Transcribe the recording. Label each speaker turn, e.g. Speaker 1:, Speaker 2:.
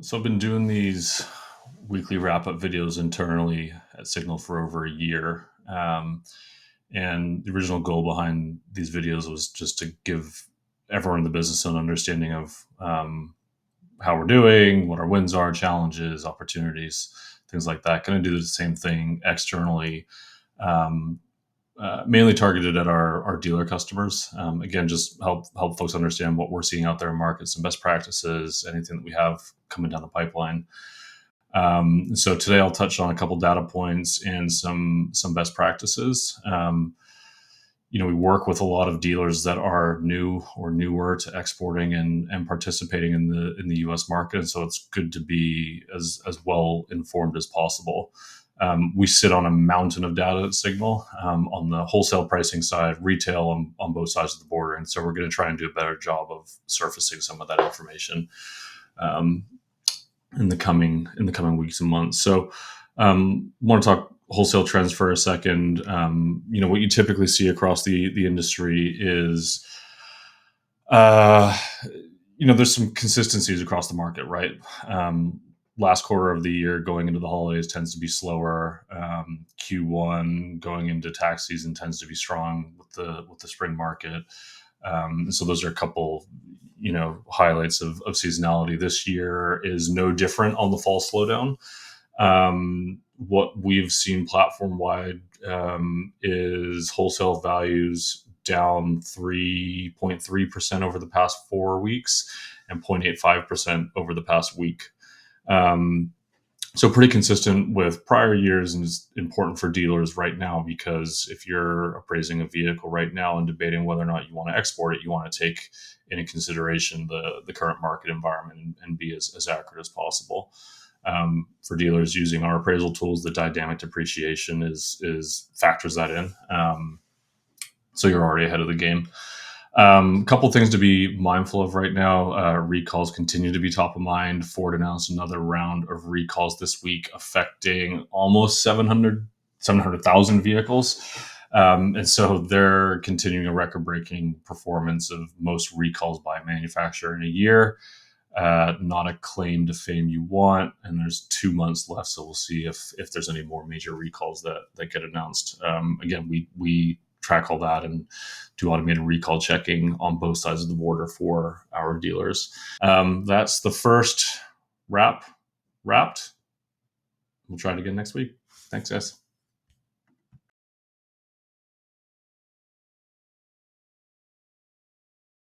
Speaker 1: So I've been doing these weekly wrap up videos internally at Signal for over a year. And the original goal behind these videos was just to give everyone in the business an understanding of how we're doing, what our wins are, challenges, opportunities, things like that. Going to do the same thing externally, um, mainly targeted at our dealer customers. Again, just help folks understand what we're seeing out there in markets and best practices, anything that we have coming down the pipeline. So today I'll touch on a couple data points and some best practices. We work with a lot of dealers that are new or newer to exporting and participating in the U.S. market, and so it's good to be as well informed as possible. We sit on a mountain of data at Signal on the wholesale pricing side, retail on both sides of the border, and so we're going to try and do a better job of surfacing some of that information um, in the coming weeks and months. So, want to talk wholesale trends for a second. What you typically see across the industry is, uh, there's some consistencies across the market, right? Last quarter of the year going into the holidays tends to be slower. Q1 going into tax season tends to be strong with the spring market. So those are a couple, highlights of seasonality. This year is no different on the fall slowdown. What we've seen platform wide is wholesale values down 3.3% over the past 4 weeks and 0.85% over the past week. So pretty consistent with prior years, and is important for dealers right now, because if you're appraising a vehicle right now and debating whether or not you want to export it, you want to take into consideration the current market environment and be as accurate as possible. For dealers using our appraisal tools, the dynamic depreciation is factors that in. So you're already ahead of the game. Couple things to be mindful of right now. Recalls continue to be top of mind. Ford announced another round of recalls this week, affecting almost 700,000 vehicles. And so they're continuing a record-breaking performance of most recalls by a manufacturer in a year. Not a claim to fame you want, and there's 2 months left, so we'll see if there's any more major recalls that get announced. Again, we track all that and do automated recall checking on both sides of the border for our dealers. That's the first wrapped. We'll try it again next week. Thanks, guys.